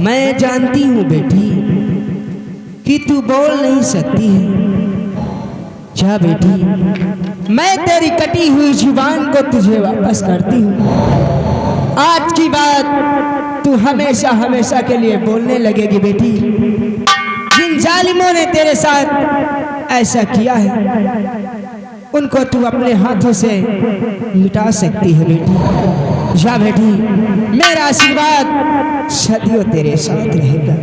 मैं जानती हूँ बेटी कि तू बोल नहीं सकती है। जा बेटी, मैं तेरी कटी हुई जुबान को तुझे वापस करती हूँ। आज की बात तू हमेशा हमेशा के लिए बोलने लगेगी बेटी। जिन जालिमों ने तेरे साथ ऐसा किया है उनको तू अपने हाथों से मिटा सकती है बेटी। जा बेटी, मेरा आशीर्वाद सदियों तेरे साथ रहेगा।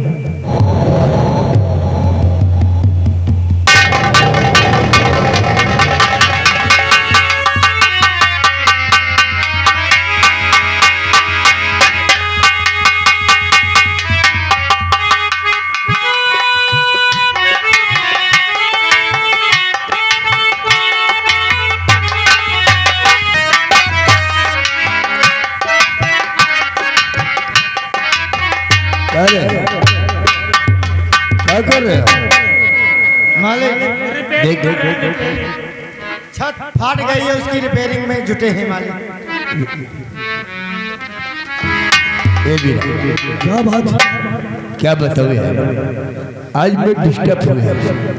क्या कर रहे हो मालिक? देख देख देख छत फाट गई है, उसकी रिपेयरिंग में जुटे हैं मालिक। ये भी क्या बात है? क्या बताओ यार, आज मैं डिस्टर्ब हुआ।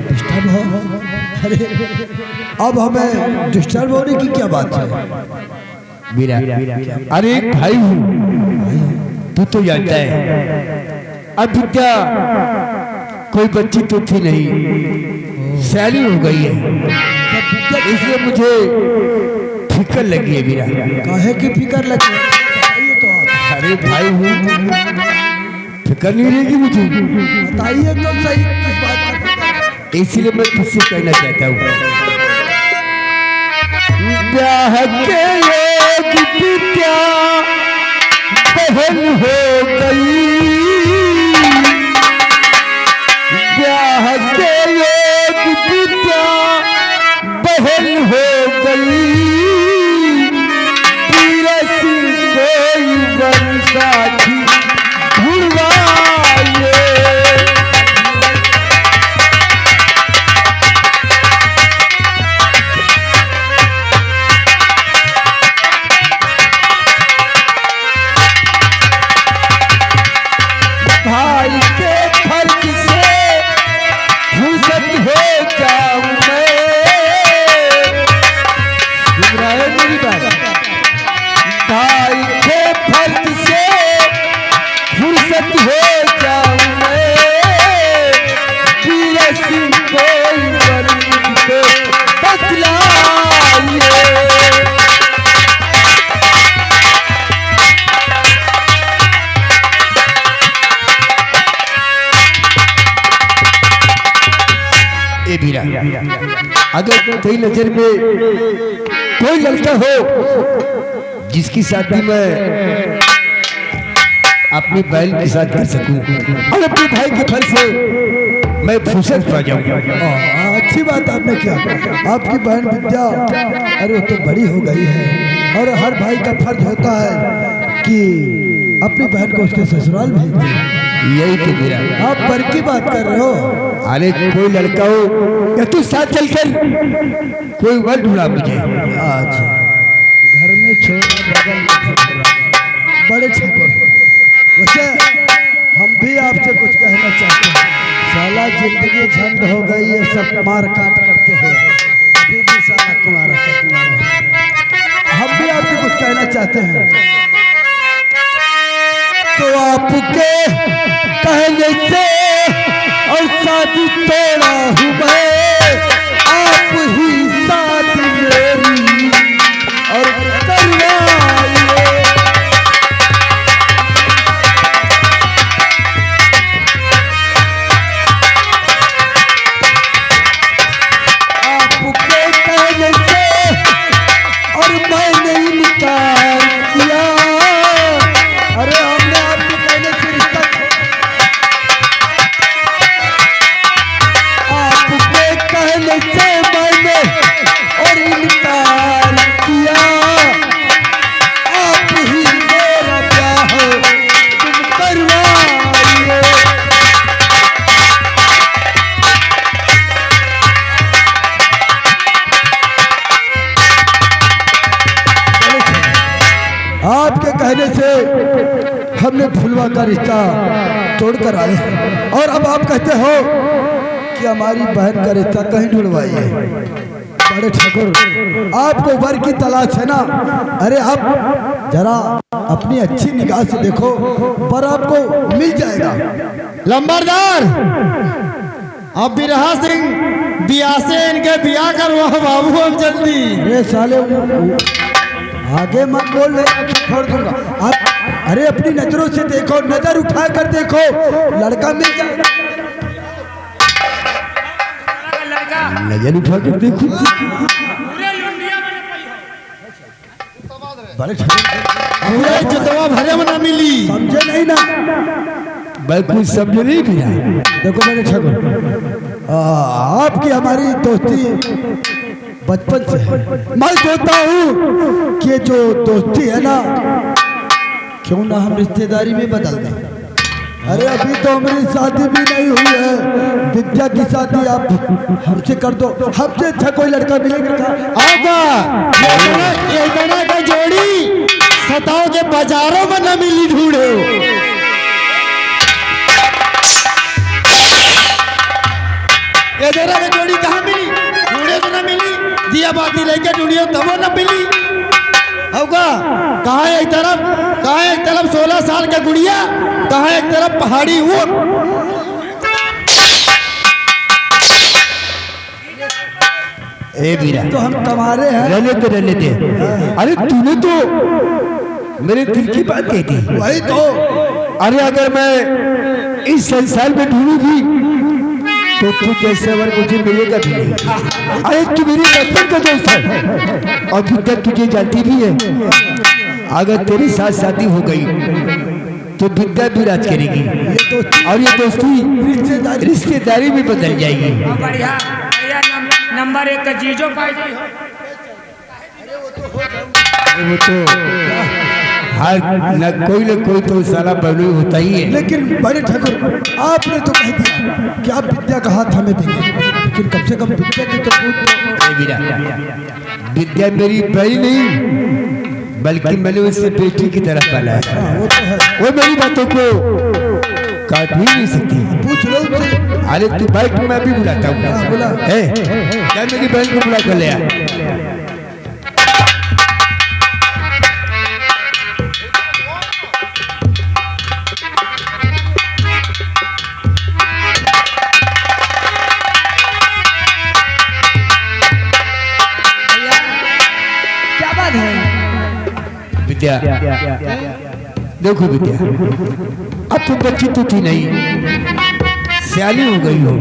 डिस्टर्ब हो? अरे अब हमें डिस्टर्ब होने की क्या बात है? मेरा अरे एक भाई हूँ, तू तो जानता है। अब क्या कोई बच्ची तो थी नहीं, सैली हो गई है, इसलिए मुझे फिक्र लगी है। मेरा काहे की फिक्र लगी? बताइए तो आप। अरे भाई हूँ, फिक्र नहीं रहेगी मुझे? बताइए तो सही, किस बात का फिक्र? इसलिए मैं तुझसे कहना चाहता हूँ, ब्याह के योग विद्या बहन हो गई, ब्याह के योग विद्या बहन हो गई, तीर सिंह कोई वन साथी ढूंढवाइए। भाई के फर्क से फुर्सत हो जाऊं मैं, सुन रहा है मेरी बात? भाई के फर्क से फुर्सत हो जाऊं मैं, वीर सिंह कोई वरुण को बतलाइए। ए बीरा, अगर तेरी नजर में कोई लड़का हो जिसकी शादी मैं अपनी बहन के साथ कर सकूं और अपने भाई के फल से मैं फुर्सत पा जाऊं, अच्छी बात आपने किया। आपकी बहन विद्या अरे वो तो बड़ी हो गई है और हर भाई का फर्ज होता है कि अपनी बहन को उसके ससुराल भेज दे। यही तो मेरा। आप पर की बात कर रहे हो? अरे कोई लड़का हो या तू साथ चलकर कोई वर ढूंढा मुझे। आज घर में छोड़, बगल में छोड़, बड़े छोड़। वैसे हम भी आपसे कुछ कहना चाहते हैं। साला जिंदगी झंड हो गई है, सब मार काट करते हैं, अभी भी साला कुमारा का कुमारा। हम भी आपसे कुछ कहना चाहते हैं। तो आपके कहने से और शादी तोड़ा हूँ मैं, आप ही साथ मेरी और करवाइए। आपके कहने से और मैंने इनकार किया, अरे हमने आपके कहने से रिश्ता, आपके कहने से मैंने और इनकार किया, आप ही मेरा ब्याह तुम करवाइए। आपके कहने से हमने फुलवा का रिश्ता तोड़कर आए हैं और अब आप कहते हो कि हमारी बहन का रिश्ता कहीं ढूंढवाइए। बड़े ठाकुर, आपको वर की तलाश है ना? अरे आप जरा अपनी अच्छी निगाह से देखो, पर आपको मिल जाएगा। लंबरदार, अब बिरहा सिंह बिया से इनके बिया करवाओ बाबू अब जल्दी। अरे साले आगे मत बोल रहे, छोड़ दूंगा। आप अरे अपनी नजरों से देखो, नजर उठा कर देखो, लड़का मिल जाएगा। नजर उठा कर देखो। बड़े पूरे जुतवा भरे में ना मिली। समझे नहीं ना? मैं कुछ समझ नहीं भैया। देखो मेरे ठाकुर, आपकी हमारी दोस्ती बचपन से है। मैं सोचता हूँ कि जो दोस्ती है ना, क्यों ना हम रिश्तेदारी में बदल दें। अरे अभी तो हमारी शादी भी नहीं हुई है, विद्या की शादी आप हमसे कर दो। हमसे अच्छा कोई लड़का मिलेगा? आगा ये दोनों का जोड़ी सताओ के बाजारों में न मिली ढूंढो। ये दोनों का जोड़ी कहाँ मिली? ढूंढे तो न मिली, दिया बाती लेके ढूंढियो तब न मिली। होगा कहाँ है एक तरफ, कहाँ है एक तरफ 16 साल का गुड़िया, कहाँ एक तरफ पहाड़ी ऊँट। ए वीरा, तो हम तुम्हारे हैं। रहने दे। अरे तूने तो मेरे दिल की बात कही थी। वही तो। अरे अगर मैं इस संसार में ढूंढूं भी तो तू जैसे वर मुझे मिलेगा भी नहीं। अरे तू मेरी बचपन का दोस्त है और तू तक तुझे जानती भी है। अगर तेरी साथ शादी हो गई तो विद्या भी राज करेगी और ये दोस्ती रिश्तेदारी भी बदल जाएगी। बढ़िया बढ़िया नंबर 1 का चीजों पाई जाए। वो तो हर न कोई तो साला बलू होता ही है। लेकिन बड़े ठाकुर, आपने तो कह दिया कि आप विद्या का हाथ हमें देंगे, लेकिन कम से कम विद्या की तो पूछ। वीरा, विद्या मेरी बहन नहीं बल्कि मैंने उसे बेटी की तरह पाला है। वो तो है। वो मेरी बातों को काट ही नहीं सकती। पूछ लो उनसे। अरे तू भाई को मैं भी बुलाता हूँ। बुला। क्या मेरी बहन को बुला कर ले आ। क्या बात है? विद्या, देखो विद्या, अब तुम बच्ची तो थी नहीं, सियानी हो गई हो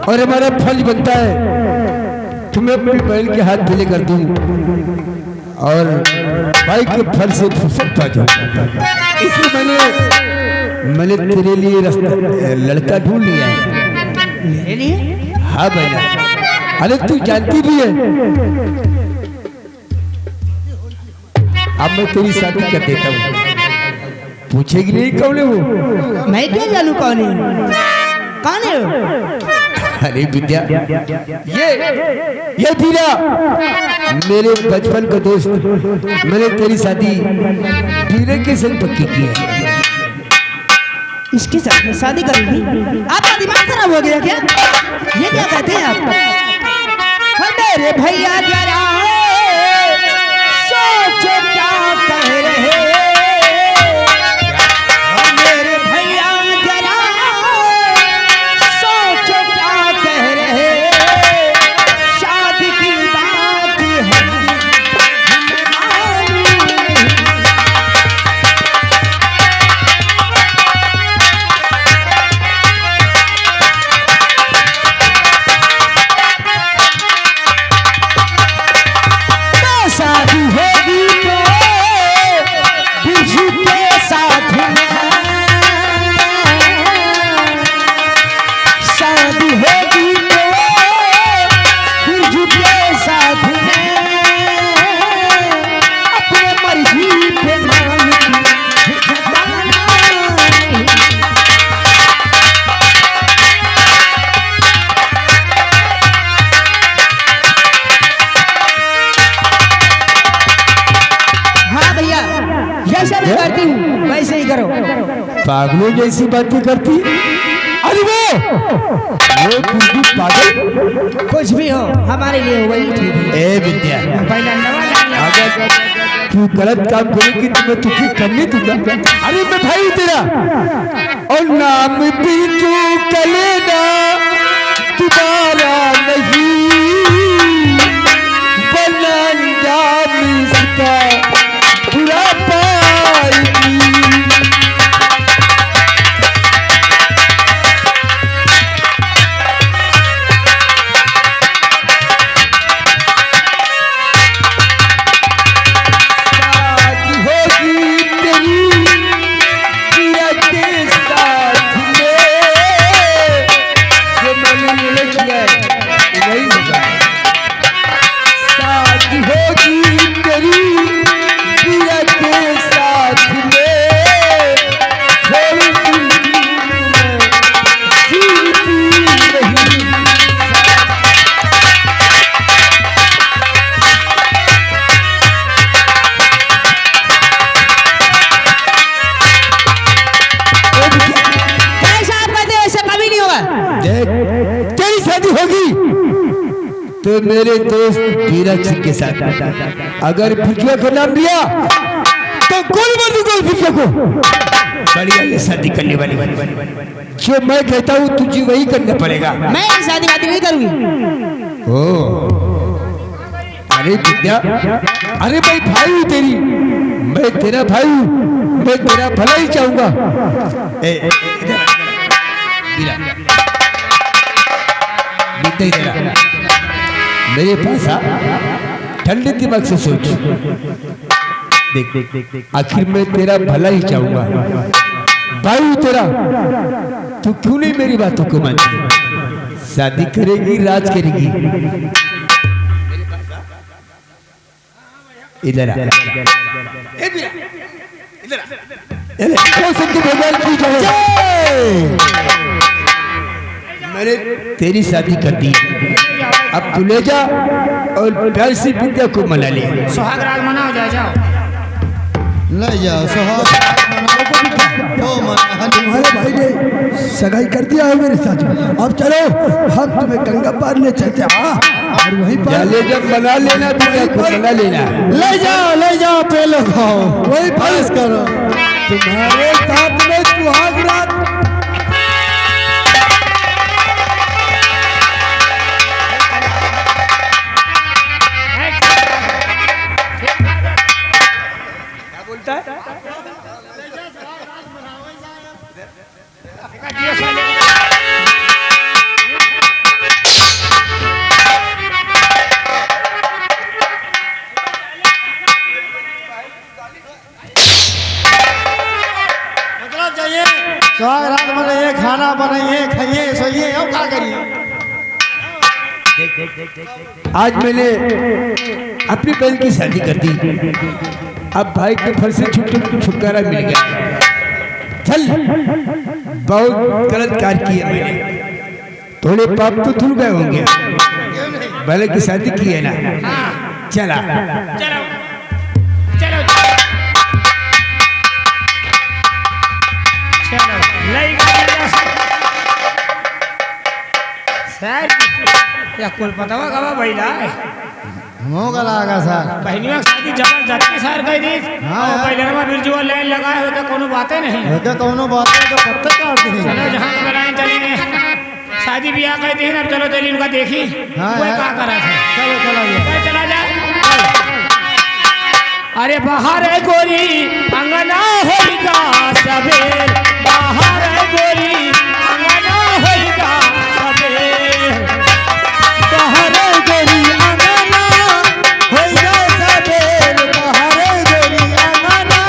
और हमारा फर्ज बनता है तुम्हें अपनी बहन के हाथ ढीले कर दूं और भाई के फर्ज से फुर्सत पा जाऊं। इसलिए मैंने तेरे लिए लड़का ढूंढ लिया है। मेरे लिए? हाँ बहना, अरे तू जानती भी है अब मैं तेरी शादी कर देता हूँ। पूछेगी नहीं कौन है वो? मैं क्या जानू कौन है? कौन है वो? अरे विद्या, ये वीरा मेरे बचपन का दोस्त। मैंने तेरी शादी वीरे के संग पक्की की है। इसके साथ में शादी करूंगी? आपका दिमाग खराब हो गया क्या? ये क्या कहते हैं आप? मेरे भैया जरा सोचो क्या कह रहे। मेरे भैया जरा सोचो क्या कह रहे। शादी की बात है शादी होगी तो बिरजू के साथ में। शादी होगी तो बिरजू के साथ में। अपने मर्जी पे मांगती जैसे मैं करती हूँ वैसे ही करो। पागलों जैसी बातें करती। अरे वो तू पागल। कुछ भी हो हमारे लिए वही ठीक है। ए विद्या, पहला नवा लाइन अगर तू गलत काम करेगी तो मैं तुझे करने दूंगा। अरे मैं भाई तेरा, और नाम भी तू कलेना दोबारा नहीं, वरना अंजाम इसका बुरा पाएगी। तो मेरे दोस्त धीरज सिंह के साथ अगर भुजिया को नाम दिया तो कौन बनूंगा भुजिया को। बढ़िया ये शादी करने वाली, जो मैं कहता हूँ तुझे वही करना पड़ेगा। मैं शादी वादी नहीं करूंगी। ओ अरे विद्या, अरे भाई भाई हूँ तेरी, मैं तेरा भाई हूँ, मैं तेरा भला ही चाहूंगा। मेरे पास आ, ठंडे दिमाग से सोच। देख आखिर मैं तेरा भला ही चाहूंगा, भाई तेरा, तू क्यों नहीं मेरी बातों को मानती? शादी करेगी, राज करेगी। इधर आ, भगवान की जय। मैंने तेरी शादी कर दी, अब तू ले जा और प्यार से विद्या को मना ले। सुहाग राग मनाओ, जाओ ले जाओ सुहाग तुम्हारे भाई ने सगाई कर दिया है मेरे साथ। अब चलो हम तुम्हें गंगा पार ले चलते हैं और वहीं पर ले जब मना लेना, विद्या को मना लेना। ले जाओ पहले खाओ, वही बस करो। तुम्हारे साथ में सुहाग रात सुहाग रात बनाइए, खाना बनाइए, खाइए, सोइए, अब क्या करिए। आज मैंने अपनी बहन की शादी कर दी, अब भाई के फर से छुटकारा मिल गया। चल, बहुत गलत कार्य किया मैंने, थोड़े पाप तो धुल गए होंगे, भले की शादी की है ना। चला चलो सर या कुल पता हुआ कब भैला होगा लागा सर बहनियों की शादी जबरदस्ती सर कह दी। हाँ। पहले नंबर बिरजुआ लाइन लगाए हो तो कोनो बातें नहीं। होगा कोनो बात है तो पत्ते काटते हैं। चलो जहाँ पे लाइन चलेंगे, शादी ब्याह कहते हैं। अब चलो चलिए उनका देखी हाँ, कोई हाँ। क्या करा था। चलो चला जाओ। चला जा। अरे बाहर है गोरी अंगना होगा सबेर, बाहर है गोरी अंगना होगा सबेर, बाहर गोरी अंगना होइगा सबेर, बाहर गोरी अंगना।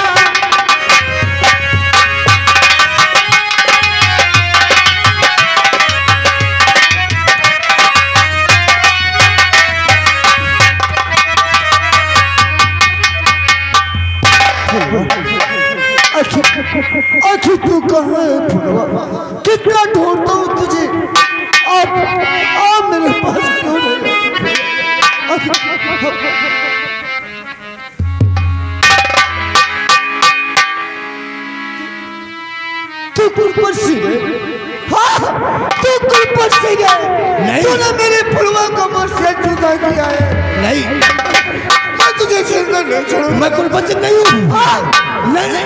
आखिर तू कहाँ है फुलवा? कितना ढूंढता हूँ तुझे, आप मेरे पास क्यों नहीं? तू कुलपत सिंह है? हाँ, तू कुलपत सिंह है। नहीं। तूने मेरे फुलवा को मुझसे जुदा किया है। नहीं, मैं तुझे जिंदा नहीं छोड़ूंगा। मैं कुलपत सिंह नहीं हूँ। हाँ, नहीं,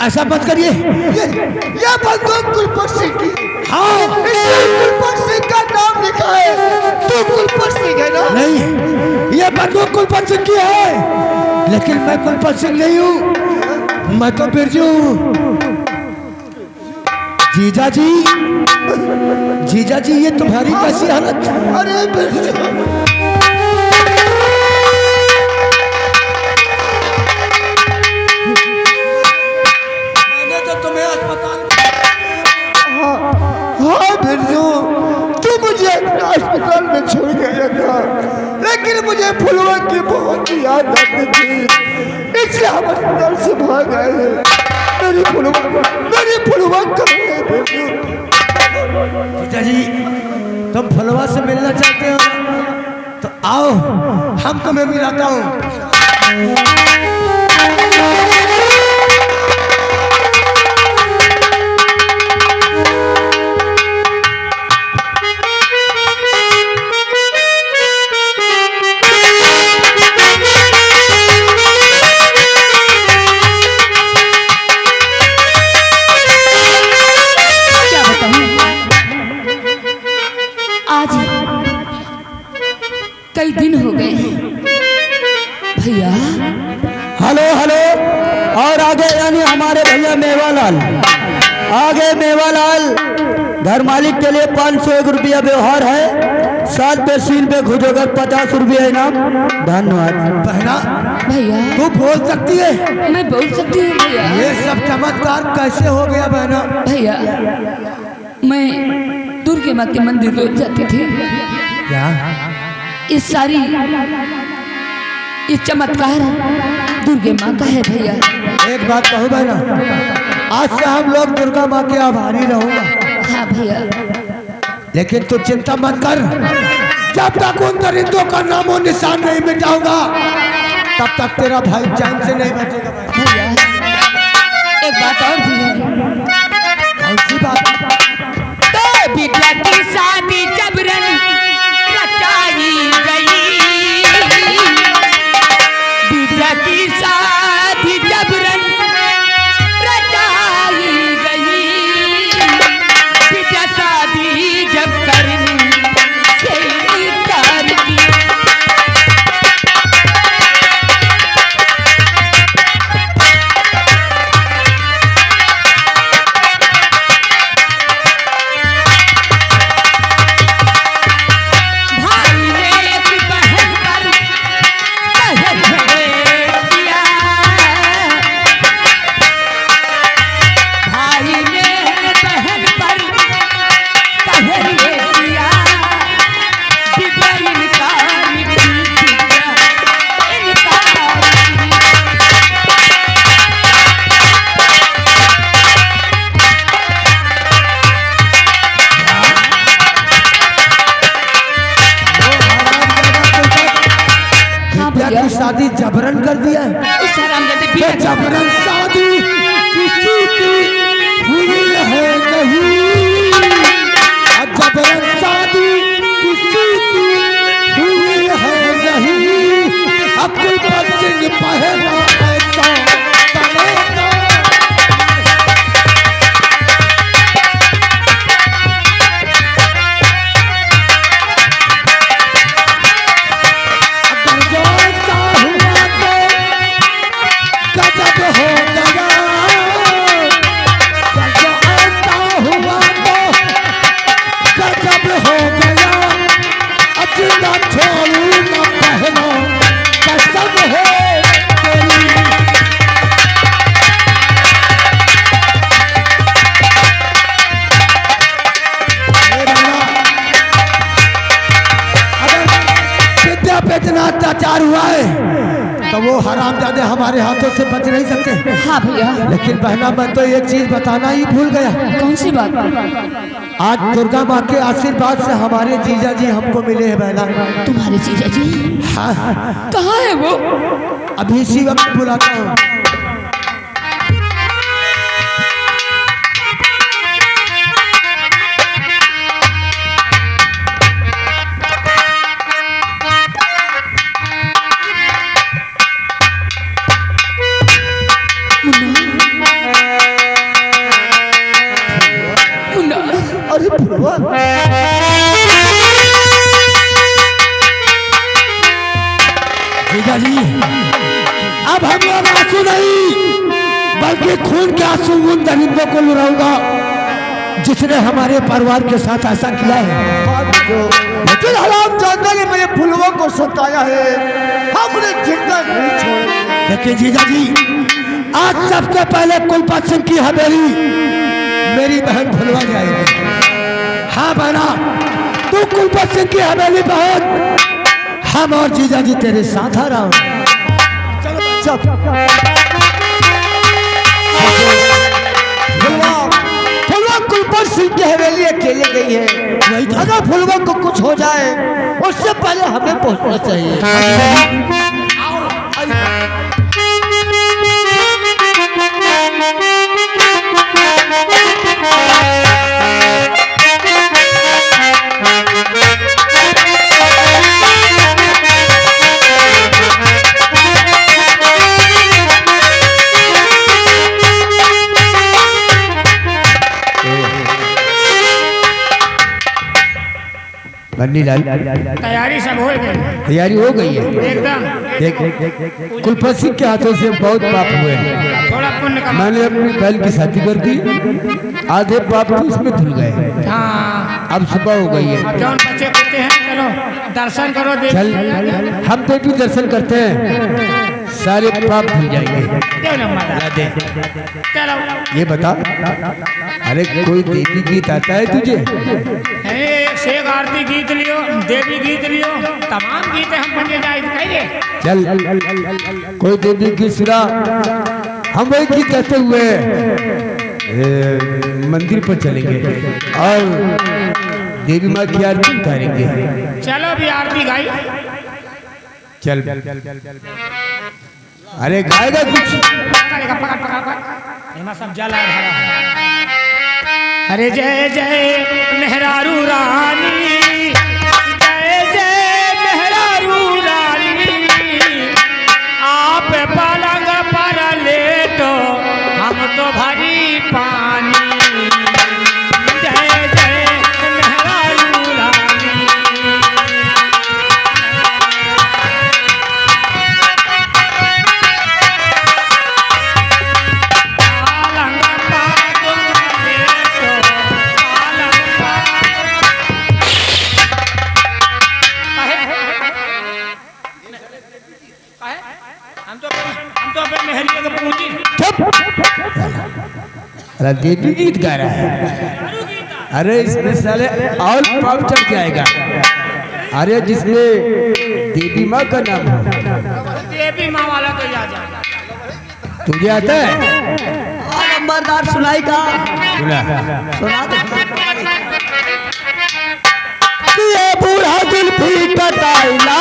ऐसा मत करिए। ये बंदूक कुलपत सिंह की। हाँ, इसमें कुलपत सिंह का नाम लिखा है। तू कुलपत सिंह है ना? नहीं, ये बंदूक कुलपत सिंह की है, लेकिन मैं कुलपत सिंह नहीं हूँ, मैं तो बिरजू हूँ। जीजा जी, जीजा जी, ये तुम्हारी कैसी हालत? अरे बिरजू, हाँ बिरजू, तू मुझे अपने अस्पताल में छोड़ गया था, लेकिन मुझे फुलवा की बहुत याद आती थी, इसलिए हम अस्पताल से भाग आए हैं। मेरी फुलवा कहाँ है बिरजू? जीजा जी, तुम फलवा से मिलना चाहते हो तो आओ, हम तुम्हें मिलाता हूँ। कई दिन हो गए भैया। हेलो हेलो, और आगे यानी हमारे भैया मेवालाल, आगे मेवालाल घर मालिक के लिए 501 रुपया व्यवहार है, 7 पे सीन पे खुजोगर 50 रुपया इनाम। धन्यवाद। बहना, भैया तू बोल सकती है? मैं बोल सकती हूँ भैया। ये सब चमत्कार कैसे हो गया बहना? भैया मैं दुर्गे माँ के मंदिर रोज जाती थी। क्या? ये चमत्कार दुर्गे माँ का है भैया। एक बात कहूँ बहना, आज से हम लोग दुर्गा माँ के आभारी रहूंगा, हाँ भैया। लेकिन तू चिंता मत कर, जब तक उन दरिंदों का नामो निशान नहीं मिटाऊंगा तब तक तेरा भाई चैन से नहीं बैठेगा। भैया एक बात और भी है। कौन सी बात? तो बिटिया की शादी जबरन रचाई गई, बिटिया की शादी जबरन रचाई गई, बिटिया शादी जब करनी से इनकार किया। शादी जबरन कर दिया है। तो जबरन शादी किसी की हुई है नहीं, जबरन शादी किसी की हुई है नहीं, अब कोई बच्चे पहला ऐसा तलेगा। इतना अत्याचार हुआ है तो वो हरामजादे हमारे हाथों से बच नहीं सकते। हाँ भैया। लेकिन बहना मैं तो एक चीज बताना ही भूल गया। कौन सी बात? आज दुर्गा माँ के आशीर्वाद से हमारे जीजा जी हमको मिले हैं बहना। तुम्हारे जीजा जी? हाँ, कहाँ है वो? अभी इसी वक्त बुलाता हूँ। जीजा जी, अब हम लोग आंसू नहीं बल्कि खून के आंसू उन दरिंदों को लुराऊंगा जिसने हमारे परिवार के साथ ऐसा किया है। लेकिन हराम जादा ने मेरे फुलवा को सताया है, हमने जिंदा नहीं छोड़ा। लेकिन जीजा जी, आज सबसे पहले कुलपत सिंह की हवेली मेरी बहन फुलवा जाएगी। हाँ बहना, तू कुलपत सिंह की हवेली पहुंच, हम और जीजा जी तेरे साथ आ रहा हूं। फुलवा कुलपत सिंह की हवेली अकेले गई है। अगर फुलवा को कुछ हो जाए उससे पहले हमें पहुंचना चाहिए। बन्नी लाल, तैयारी सब हो गई तैयारी हो गई है एकदम। देख, कुलपत सिंह के हाथों से बहुत पाप हुए हैं। थोड़ा पुण्य कमा। मैंने अपनी बहन की शादी कर दी, आधे पाप तो उसमें धुल गए। हाँ, अब सुबह हो गई है, जौन बच्चे कुत्ते हैं, चलो दर्शन करो देवी। चल हम तो भी दर्शन करते हैं, सारे पाप धुल जाएंगे। देव नंबर दे। चलो। ये बता, अरे कोई देवी गीत आता है तुझे? शेख आरती गीत लियो, देवी गीत लियो, तमाम गीत हम बने जाए कहिए। चल कोई देवी गीत सुना, हम वही गीत कहते हुए मंदिर पर चलेंगे और देवी माँ की आरती उतारेंगे। चलो भी आरती गाई। चल, अरे गाएगा कुछ? सब जला अरे जय जय मेहरारू रानी, जय जय मेहरारू रानी, आप पलंग पर लेटो हम तो भरी पानी। जय जय मेहरारू रानी। अरे देवी गीत गा रहा है, अरे इसमें साले और पाप चढ़ जाएगा। अरे जिसमें देवी माँ का नाम हो, देवी माँ वाला तो याद आ। तुझे आता है? नंबरदार सुनाई का सुना ये बूढ़ा जुल्फी कटाइला,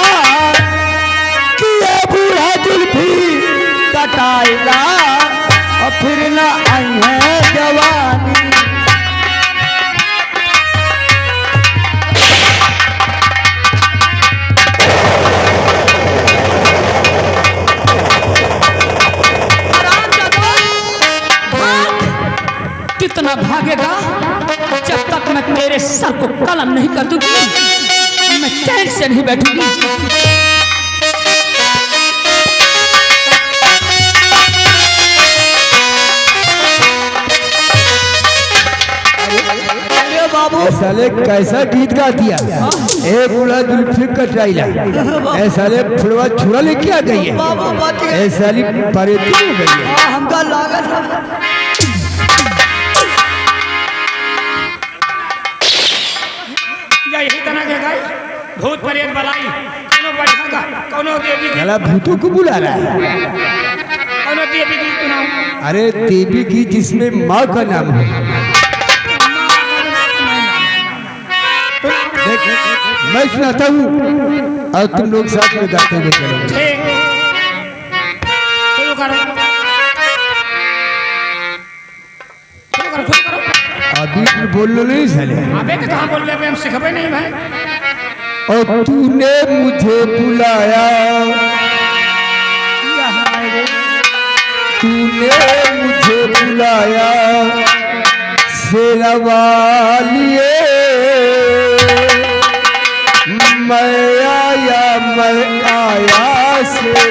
ये बूढ़ा जुल्फी कटाइला और फिर न आई है जवानी। कितना भागेगा? जब तक मैं तेरे सर को कलम नहीं कर दूंगी मैं चैन से नहीं बैठूंगी। साले कैसा गीत गा दिया? ए बूढ़ा जुल्फी कटाइला, ए साले फुलवा छुरा लेके आ गई है, ए साली परेती हो गई है। हमका लागत यही तरह के गाय भूत प्रेत बलाई कोनो बैठा कोनो देवी गीत, साला भूतों को बुला रहा है। कोनो देवी गीत सुनाओ। अरे देवी की जिसमें माँ का नाम है। देख, मैं सुनाता हूँ और तुम लोग साथ में गाते हुए चलोगे। ठीक, शुरू करो, शुरू करो, शुरू करो। अभी तुम बोल लो नहीं साले। अबे तो कहाँ बोल रहे? हम सिखबे नहीं भाई। और तूने मुझे बुलाया, तूने मुझे बुलाया शेरवालिए, मैं आया शेरवालिए।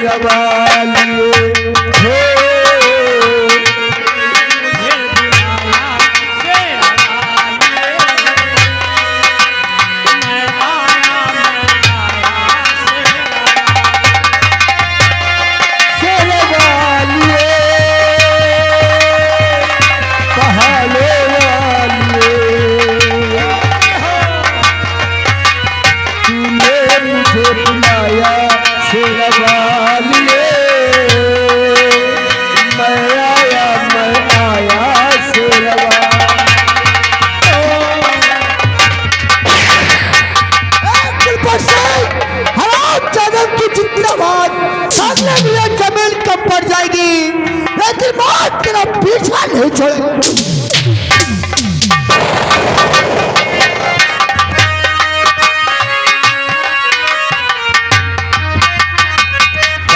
नहीं छोड़ेगा।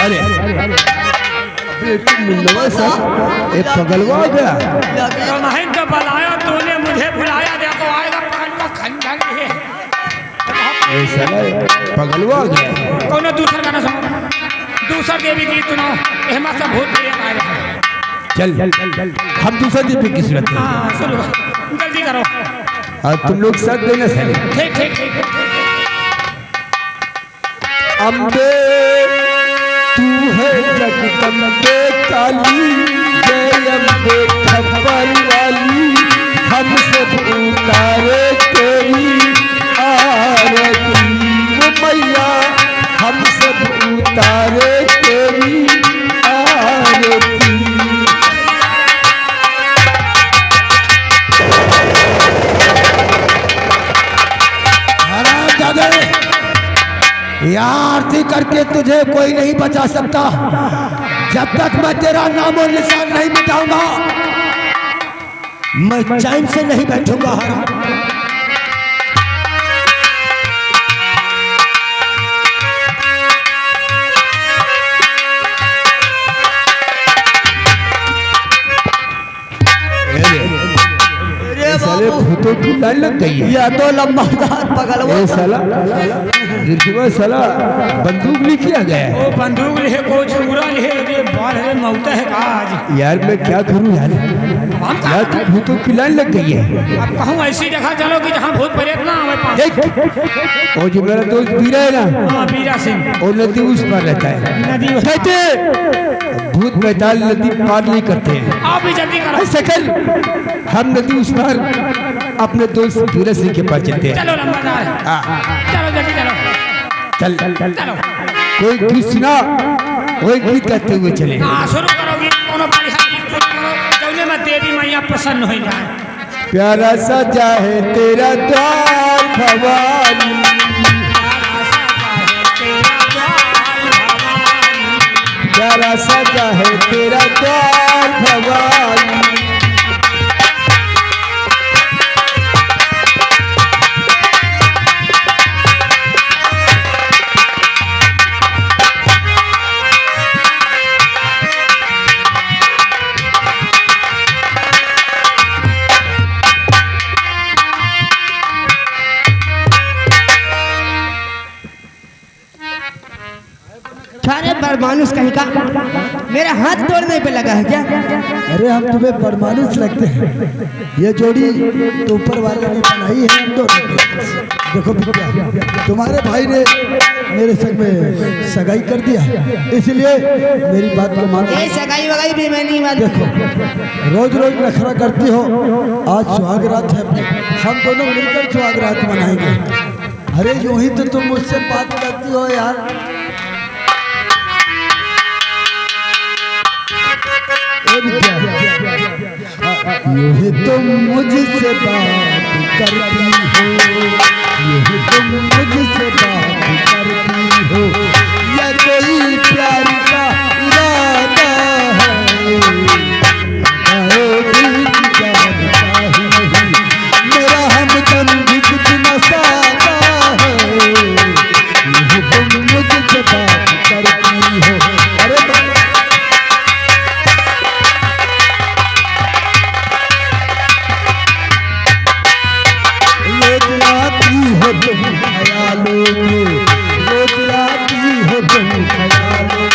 अरे मुन्नवा साहब, ये पगलवा आ गया। तो नहीं तो बुलाया तूने मुझे बुलाया, देखो आएगा पान का खंडन है। ऐसा पगलवा आ गया। कौन दूसरा गाना सुनो, दूसरा देवी गीत सुनाओ, हेमा से भूत प्रेत आए हैं। चल हम दूसरा दीपक की सूरत में। हाँ सुनो, जल्दी करो। और तुम लोग साथ देना सारे। ठीक ठीक ठीक। अम्बे तू है जगदम्बे काली, जय अम्बे खबर वाली, हम सब उतारे तेरी आरती। वो मैया हम सब उतारे तेरी आरती। दादा यहाँ आरती करके तुझे कोई नहीं बचा सकता। जब तक मैं तेरा नामो निशान नहीं मिटाऊंगा, मैं चैन से नहीं बैठूंगा। साले भूतों की लाइन लग गई है। यह तो लंबादार पगलवा ए साला गिरजुआ साला बंदूक लेके आ गया है। वो बंदूक ले को छुरा ले, ये बाल है मौत है आज। यार मैं क्या करूं यार, यार तो भूतों की लाइन लग गई है। अब कहूँ ऐसी जगह चलो कि जहाँ भूत प्रेत ना आवे पास। देख, और जो मेरा दोस्त बीरा है ना, हाँ बीरा सिंह, और नदी उस पार रहता है। नदी कहते भूत बैताल नदी पार नहीं करते हैं। आप भी जल्दी करो। ऐसा कर, हम नदी उस पार अपने दोस्त बीरा सिंह के पास चलते हैं। चलो लंबादार, हाँ चलो जल्दी चलो चल। चलो। कोई गीत सुना, कोई गीत गाते हुए चले। हाँ शुरू करोगी, कोनो बढ़िया गीत शुरू करो, जौने में देवी मैया प्रसन्न हो जाए। प्यारा सजा है तेरा द्वार भवानी, प्यारा सजा है तेरा द्वार भवानी। सारे परमानुष कहीं का मेरा हाथ तोड़ने पे लगा है क्या? अरे हम तुम्हें परमानुष लगते हैं, ये जोड़ी तो ऊपर वाले ने बनाई है हम दोनों की। देखो बिटिया, तुम्हारे भाई ने मेरे संग में सगाई कर दिया, इसलिए मेरी बात को मानो। ये सगाई वगाई भी मैं नहीं मानती। देखो रोज रोज नखरा करती हो, आज सुहाग रात है, हम दोनों मिलकर सुहाग रात मनाएंगे। अरे यूं ही तो तुम मुझसे बात करती हो यार। यूं ही तुम मुझसे बात करती हो, यूं ही तुम मुझसे बात करती हो, या कोई प्यार का इरादा है, दिल की जानता ही नहीं, मेरा हमदम भी कुछ न सादा है, यूं ही तुम मुझसे बात करती हो। अरे हो तुम ख्यालों में, रोज आती हो तुम ख्यालों,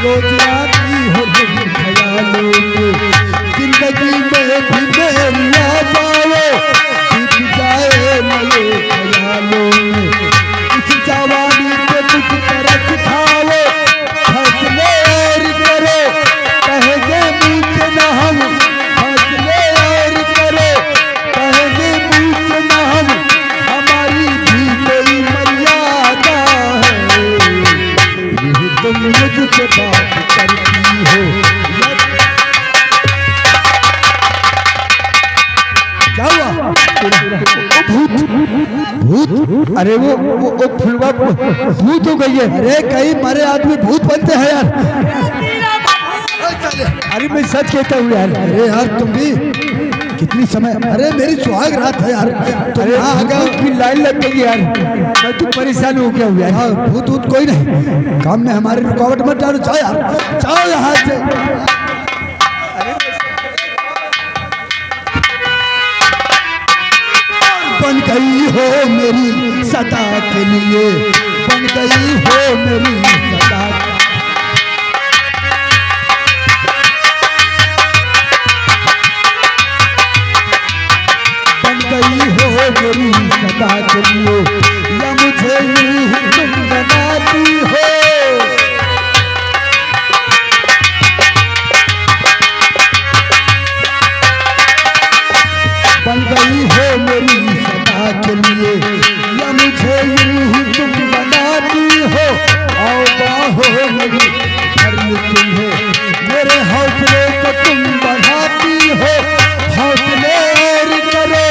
रोज आती हो तुम ख्यालों में, जिंदगी में भी मेरी आ जाओ, बीत जाए मेरे ख्यालों में, इस जवानी पे कुछ तरस खाओ, फैसले कहेंगे मुझसे ना अरे वो फुलवा भूत हो गई है। अरे कई मरे आदमी भूत बनते हैं यार। अरे मैं सच कहता हूँ यार। अरे यार तुम भी कितनी समय, अरे मेरी सुहाग रात है यार, तुम यहाँ आ गए की लाइन लग गई यार। मैं तो परेशान हो गया हूँ यार। हाँ, भूत भूत कोई नहीं, काम में हमारी रुकावट मत डालो। जाओ यार, जाओ यहाँ से। बन गई हो मेरी सदा के लिए, बन गई हो मेरी सदा। बन गई हो मेरी सदा के लिए, या मुझे यूं ही तुम बनाती हो। बन गई हो मेरी सदा के लिए, या मुझे यूं ही तुम बनाती हो। आओ बाहों मेरी भर लूं तुम्हें, मेरे हौसले को तुम बढ़ाती हो। हौसले और करो,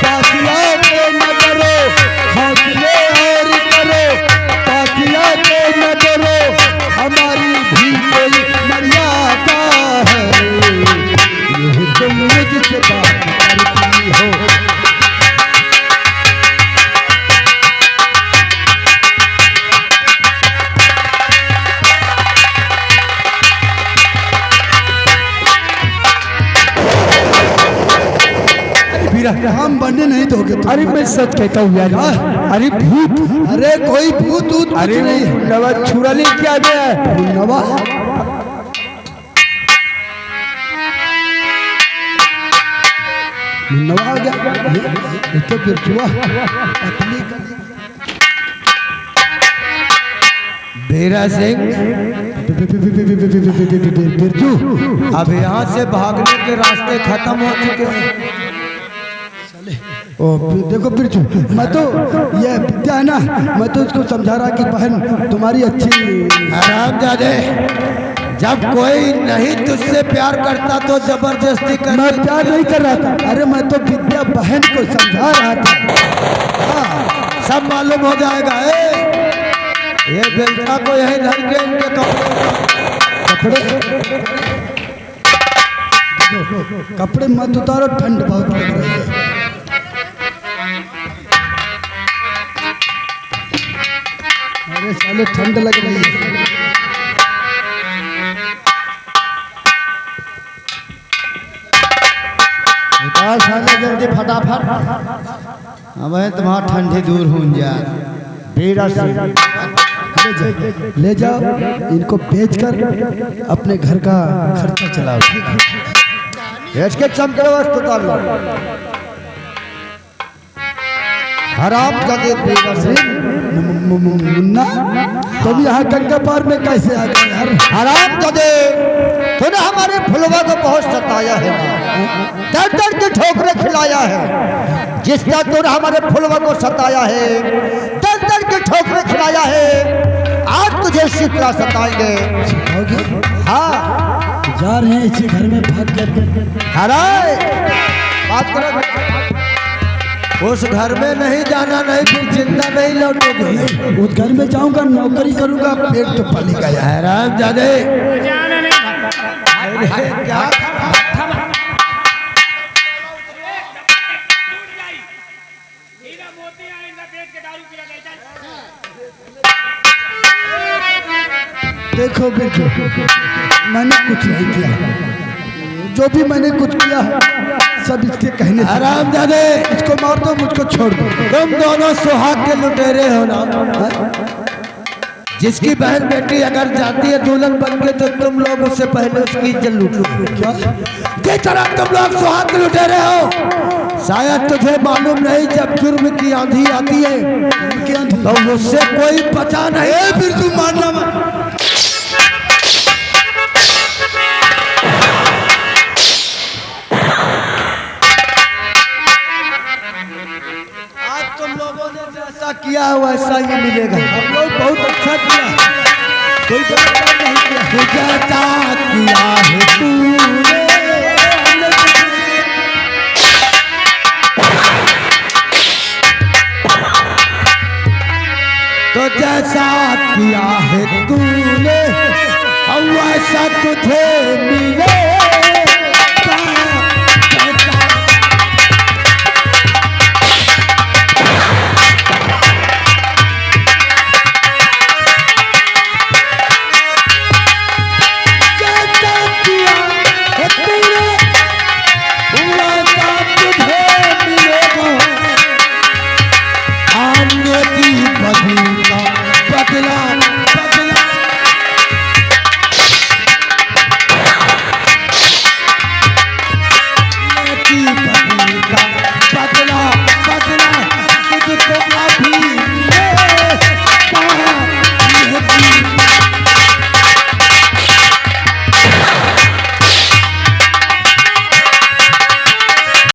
पासिया के न डरो, हौसले और करो, पासिया के न डरो। हमारी भी कोई मर्यादा है, ये तुम मुझसे बात करती हो। हम बनने नहीं दोगे तुम। अरे मैं सच कहता हूँ यार। अरे भूत, अरे कोई भूत ऊत कुछ अरे नहीं। नवा छुरा ले क्या गया है। नवा नवा आ गया, ये तो बिरजुआ पत्नी का। बेरा सिंह, बिरजू, अब यहाँ से भागने के रास्ते खत्म हो चुके हैं। ओ देखो बिरजू, मैं तो ये विद्या है ना, मैं तो इसको समझा रहा कि बहन तुम्हारी अच्छी। हरामजादे, जब कोई नहीं तुझसे प्यार करता तो जबरदस्ती कर। मैं प्यार नहीं कर रहा था, अरे मैं तो विद्या बहन को समझा रहा था। हाँ, सब मालूम हो जाएगा। ये बेलचा को यही धर के इनके कपड़े कपड़े मत उतारो, ठंड बहुत लग रही है। अरे साले ठंड लग रही है। उतार साले जल्दी फटाफट। अब तुम्हारा ठंडी दूर हो जा। बेरा सिंह, ले जाओ इनको, बेचकर अपने घर का खर्चा चलाओ। ठीक है, बेच के चमकड़ो अस्पताल हराम का दे। बेरा सिंह, मुन्ना तुम यहाँ गंगा पार में कैसे आ गए यार? हराम का दे, तूने हमारे फुलवा को बहुत सताया है, दर दर के ठोकरे खिलाया है। जिस तरह तूने हमारे फुलवा को सताया है, दर दर के ठोकरे खिलाया है, आज तुझे इसी तरह सताएंगे। हाँ, जा रहे हैं इसी घर में भाग कर। हराए बात करो। उस घर में नहीं जाना, नहीं फिर जिंदा नहीं लौटोगे। उस घर में जाऊंगा, नौकरी करूंगा, पेट तो पलेगा यार। हैरान जादे, क्या देखो बिरजू, मैंने कुछ नहीं किया, जो भी मैंने कुछ किया है सब इसके कहने से। हराम जादे, इसको मार दो, मुझको छोड़ दो। तुम दोनों सुहाग के लुटेरे हो ना। जिसकी बहन बेटी अगर जाती है दुल्हन बन के, तो तुम लोग उससे पहले उसकी इज्जत लूट लो। क्या जिस तरह तुम लोग सुहाग के लुटेरे हो, शायद तुझे मालूम नहीं, जब जुर्म की आंधी आती है तो उससे कोई बचा नहीं। फिर तू मारना मत। आज तुम लोगों ने जैसा किया है वैसा ही मिलेगा। हम लोग बहुत अच्छा किया, कोई गलत काम नहीं किया। जैसा किया है